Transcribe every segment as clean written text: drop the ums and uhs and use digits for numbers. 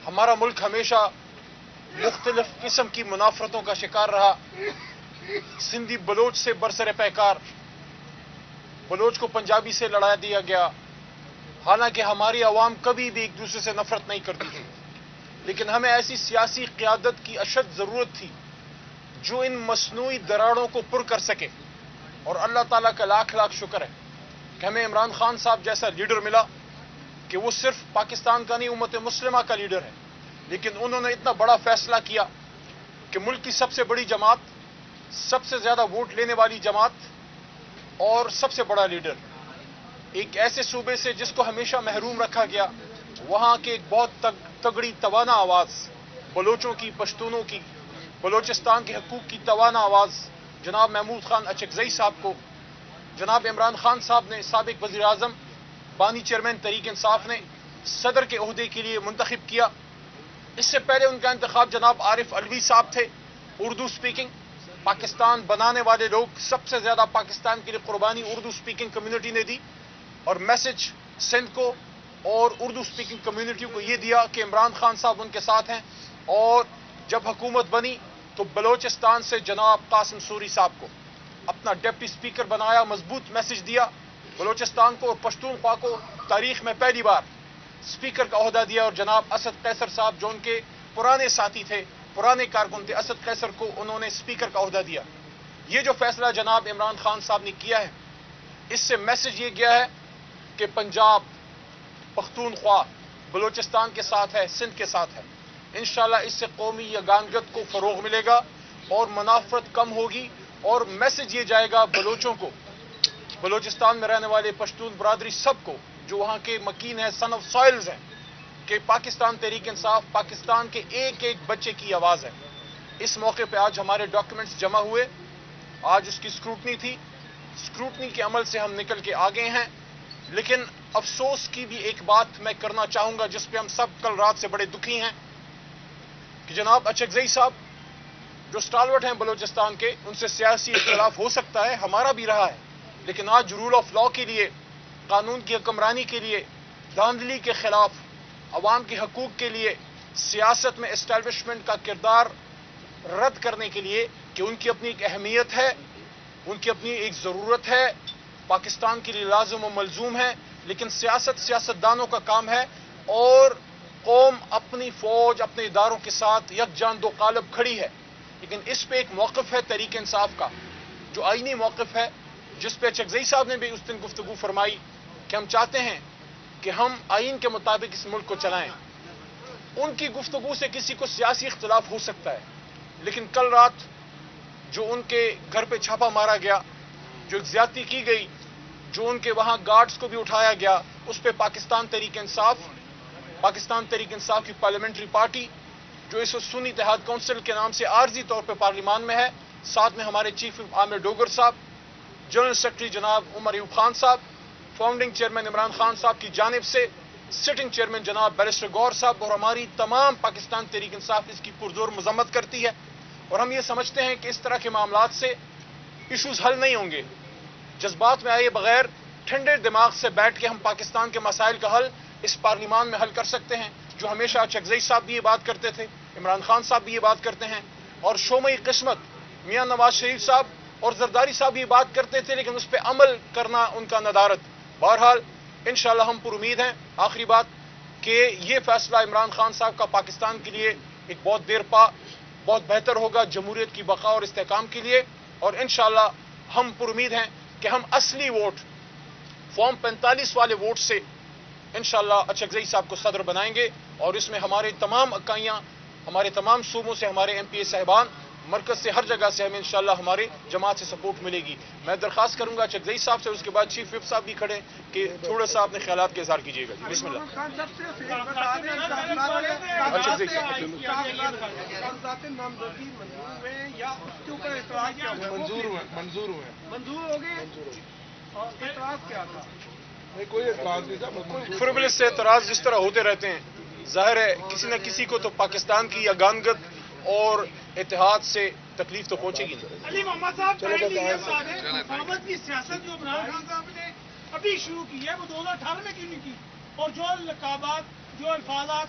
ہمارا ملک ہمیشہ مختلف قسم کی منافرتوں کا شکار رہا. سندھی بلوچ سے برسر پیکار، بلوچ کو پنجابی سے لڑا دیا گیا، حالانکہ ہماری عوام کبھی بھی ایک دوسرے سے نفرت نہیں کرتی تھی. لیکن ہمیں ایسی سیاسی قیادت کی اشد ضرورت تھی جو ان مصنوعی دراڑوں کو پر کر سکے. اور اللہ تعالیٰ کا لاکھ لاکھ شکر ہے کہ ہمیں عمران خان صاحب جیسا لیڈر ملا کہ وہ صرف پاکستان کا نہیں، امت مسلمہ کا لیڈر ہے. لیکن انہوں نے اتنا بڑا فیصلہ کیا کہ ملک کی سب سے بڑی جماعت، سب سے زیادہ ووٹ لینے والی جماعت اور سب سے بڑا لیڈر، ایک ایسے صوبے سے جس کو ہمیشہ محروم رکھا گیا، وہاں کے ایک بہت تگڑی توانا آواز، بلوچوں کی، پشتونوں کی، بلوچستان کے حقوق کی توانا آواز جناب محمود خان اچکزئی صاحب کو جناب عمران خان صاحب نے، سابق وزیر اعظم، بانی چیئرمین تحریک انصاف نے صدر کے عہدے کے لیے منتخب کیا. اس سے پہلے ان کا انتخاب جناب عارف علوی صاحب تھے، اردو سپیکنگ. پاکستان بنانے والے لوگ سب سے زیادہ پاکستان کے لیے قربانی اردو سپیکنگ کمیونٹی نے دی، اور میسج سندھ کو اور اردو سپیکنگ کمیونٹی کو یہ دیا کہ عمران خان صاحب ان کے ساتھ ہیں. اور جب حکومت بنی تو بلوچستان سے جناب قاسم سوری صاحب کو اپنا ڈپٹی سپیکر بنایا، مضبوط میسج دیا بلوچستان کو. اور پشتونخوا کو تاریخ میں پہلی بار سپیکر کا عہدہ دیا، اور جناب اسد قیصر صاحب جو ان کے پرانے ساتھی تھے، پرانے کارکن تھے، اسد قیصر کو انہوں نے سپیکر کا عہدہ دیا. یہ جو فیصلہ جناب عمران خان صاحب نے کیا ہے، اس سے میسج یہ گیا ہے کہ پنجاب، پختونخوا بلوچستان کے ساتھ ہے، سندھ کے ساتھ ہے. انشاءاللہ اس سے قومی یگانگت کو فروغ ملے گا اور منافرت کم ہوگی. اور میسج یہ جائے گا بلوچوں کو، بلوچستان میں رہنے والے پشتون برادری سب کو جو وہاں کے مکین ہیں، سن آف سوائلز ہیں، کہ پاکستان تحریک انصاف پاکستان کے ایک ایک بچے کی آواز ہے. اس موقع پہ آج ہمارے ڈاکیومنٹس جمع ہوئے، آج اس کی اسکروٹنی تھی. اسکروٹنی کے عمل سے ہم نکل کے آگے ہیں. لیکن افسوس کی بھی ایک بات میں کرنا چاہوں گا جس پہ ہم سب کل رات سے بڑے دکھی ہیں کہ جناب اچکزئی صاحب جو سٹالورٹ ہیں بلوچستان کے، ان سے سیاسی اختلاف ہو سکتا ہے، ہمارا بھی رہا ہے، لیکن آج رول آف لا کے لیے، قانون کی حکمرانی کے لیے، دھاندلی کے خلاف، عوام کے حقوق کے لیے، سیاست میں اسٹیبلشمنٹ کا کردار رد کرنے کے لیے کہ ان کی اپنی ایک اہمیت ہے، ان کی اپنی ایک ضرورت ہے، پاکستان کے لیے لازم و ملزوم ہے. لیکن سیاستدانوں کا کام ہے، اور قوم اپنی فوج، اپنے اداروں کے ساتھ یکجان دو قالب کھڑی ہے. لیکن اس پہ ایک موقف ہے تحریک انصاف کا جو آئینی موقف ہے، جس پہ اچکزئی صاحب نے بھی اس دن گفتگو فرمائی کہ ہم چاہتے ہیں کہ ہم آئین کے مطابق اس ملک کو چلائیں. ان کی گفتگو سے کسی کو سیاسی اختلاف ہو سکتا ہے، لیکن کل رات جو ان کے گھر پہ چھاپا مارا گیا، جو ایک زیادتی کی گئی، جو ان کے وہاں گارڈز کو بھی اٹھایا گیا، اس پہ پاکستان تحریک انصاف کی پارلیمنٹری پارٹی جو اس وقت سنی اتحاد کونسل کے نام سے عارضی طور پہ پارلیمان میں ہے، ساتھ میں ہمارے چیف عامر ڈوگر صاحب، جنرل سیکرٹری جناب عمر ایوب خان صاحب، فاؤنڈنگ چیئرمین عمران خان صاحب کی جانب سے سٹنگ چیئرمین جناب بیرسٹر گور صاحب، اور ہماری تمام پاکستان تحریک انصاف اس کی پرزور مذمت کرتی ہے. اور ہم یہ سمجھتے ہیں کہ اس طرح کے معاملات سے ایشوز حل نہیں ہوں گے. جذبات میں آئے بغیر ٹھنڈے دماغ سے بیٹھ کے ہم پاکستان کے مسائل کا حل اس پارلیمان میں حل کر سکتے ہیں، جو ہمیشہ اچکزئی صاحب بھی یہ بات کرتے تھے، عمران خان صاحب بھی یہ بات کرتے ہیں، اور شومئی قسمت میاں نواز شریف صاحب اور زرداری صاحب بھی یہ بات کرتے تھے، لیکن اس پہ عمل کرنا ان کا ندارت. بہرحال انشاءاللہ ہم پر امید ہیں. آخری بات کہ یہ فیصلہ عمران خان صاحب کا پاکستان کے لیے ایک بہت دیر پا بہت بہتر ہوگا جمہوریت کی بقا اور استحکام کے لیے. اور انشاءاللہ ہم پر امید ہیں کہ ہم اصلی ووٹ، فارم 45 والے ووٹ سے انشاءاللہ اچکزئی صاحب کو صدر بنائیں گے. اور اس میں ہمارے تمام اکائیاں، ہمارے تمام صوبوں سے ہمارے ایم پی اے صاحبان، مرکز سے ہر جگہ سے ہمیں انشاءاللہ ہمارے جماعت سے سپورٹ ملے گی. میں درخواست کروں گا اچکزئی صاحب سے، اس کے بعد چیف وپ صاحب بھی کھڑے کہ تھوڑا سا اپنے خیالات کا اظہار کیجیے گا. بسم اللہ. اچکزئی صاحب منظور ہو گئے. اعتراض کیا تھا؟ کوئی اعتراض نہیں تھا. فربلس سے اعتراض جس طرح ہوتے رہتے ہیں، ظاہر ہے کسی نہ کسی کو تو پاکستان کی یگانگت اور اتحاد سے تکلیف تو پہنچے گی. علی محمد صاحب حکومت کی سیاست جو عمران خان صاحب نے ابھی شروع کی ہے وہ 2018 میں کیوں نہیں کی؟ اور جو لقابات، جو الفاظات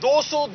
200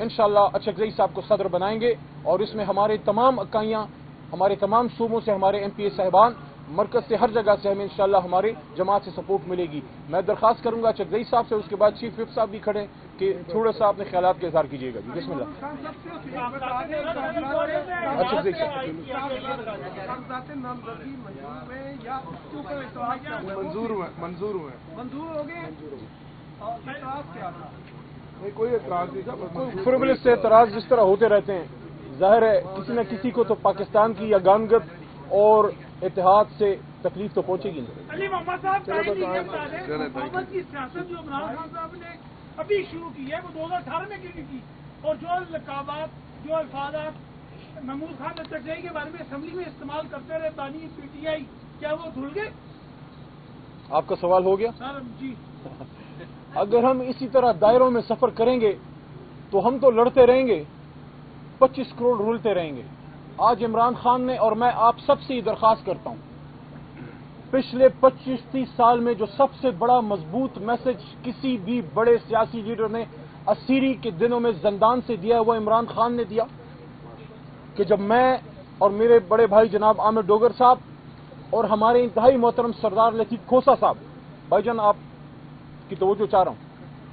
انشاءاللہ اچھکزئی صاحب کو صدر بنائیں گے، اور اس میں ہمارے تمام اکائیاں، ہمارے تمام صوبوں سے ہمارے ایم پی اے صاحبان، مرکز سے، ہر جگہ سے ہمیں انشاءاللہ ہماری جماعت سے سپورٹ ملے گی۔ میں درخواست کروں گا اچھکزئی صاحب سے، اس کے بعد چیف وپ صاحب بھی کھڑے کہ تھوڑا سا اپنے خیالات کا اظہار کیجیے گا۔ بسم اللہ۔ اچھکزئی صاحب منظور ہوئے منظور ہو گئے؟ اعتراض کیا تھا؟ نہیں کوئی اعتراض نہیں تھا، فربلس سے اعتراض جس طرح ہوتے رہتے ہیں، ظاہر ہے کسی نہ کسی کو تو پاکستان کی یگانگت اور اتحاد سے تکلیف تو پہنچے گی نہیں۔ علی محمد صاحب حکومت کی سیاست جو عمران خان صاحب نے ابھی شروع کی ہے وہ 2018 میں کی تھی، اور جو لقابات، جو الفاظات محمود خان اچھکزئی کے بارے میں اسمبلی میں استعمال کرتے رہے بانی پی ٹی آئی، کیا وہ دھل گئے؟ آپ کا سوال ہو گیا؟ سر جی، اگر ہم اسی طرح دائروں میں سفر کریں گے تو ہم تو لڑتے رہیں گے، 25 کروڑ رولتے رہیں گے۔ آج عمران خان نے، اور میں آپ سب سے یہ درخواست کرتا ہوں، پچھلے 25-30 سال میں جو سب سے بڑا مضبوط میسج کسی بھی بڑے سیاسی لیڈر نے اسیری کے دنوں میں زندان سے دیا، وہ عمران خان نے دیا، کہ جب میں اور میرے بڑے بھائی جناب عامر ڈوگر صاحب اور ہمارے انتہائی محترم سردار لطیف کھوسا صاحب، بھائی جان آپ کی توجہ چاہ رہا ہوں،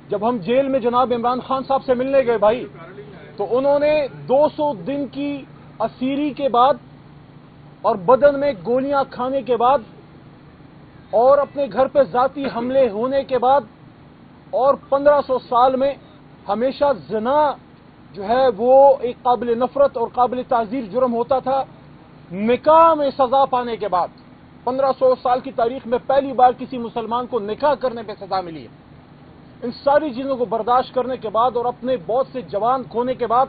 جب ہم جیل میں جناب عمران خان صاحب سے ملنے گئے بھائی، تو انہوں نے 200 دن کی اسیری کے بعد اور بدن میں گولیاں کھانے کے بعد اور اپنے گھر پہ ذاتی حملے ہونے کے بعد اور 1500 سال میں ہمیشہ زنا جو ہے وہ ایک قابل نفرت اور قابل تعزیر جرم ہوتا تھا، نکاح میں سزا پانے کے بعد 1500 سال کی تاریخ میں پہلی بار کسی مسلمان کو نکاح کرنے پہ سزا ملی ہے۔ ان ساری چیزوں کو برداشت کرنے کے بعد اور اپنے بہت سے جوان کھونے کے بعد،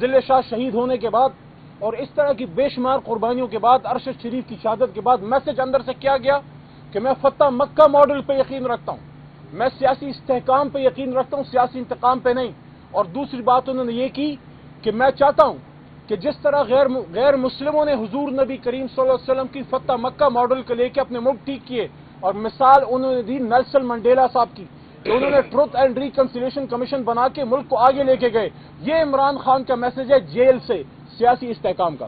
ذل شاہ شہید ہونے کے بعد اور اس طرح کی بے شمار قربانیوں کے بعد، ارشد شریف کی شہادت کے بعد میسج اندر سے کیا گیا کہ میں فتح مکہ ماڈل پہ یقین رکھتا ہوں، میں سیاسی استحکام پہ یقین رکھتا ہوں، سیاسی انتقام پہ نہیں۔ اور دوسری بات انہوں نے یہ کی کہ میں چاہتا ہوں کہ جس طرح غیر مسلموں نے حضور نبی کریم صلی اللہ علیہ وسلم کی فتح مکہ ماڈل کو لے کے اپنے ملک ٹھیک کیے، اور مثال انہوں نے دی نیلسن منڈیلا صاحب کی کہ انہوں نے ٹروتھ اینڈ ریکنسیلیشن کمیشن بنا کے ملک کو آگے لے کے گئے، یہ عمران خان کا میسج ہے جیل سے سیاسی استحکام کا۔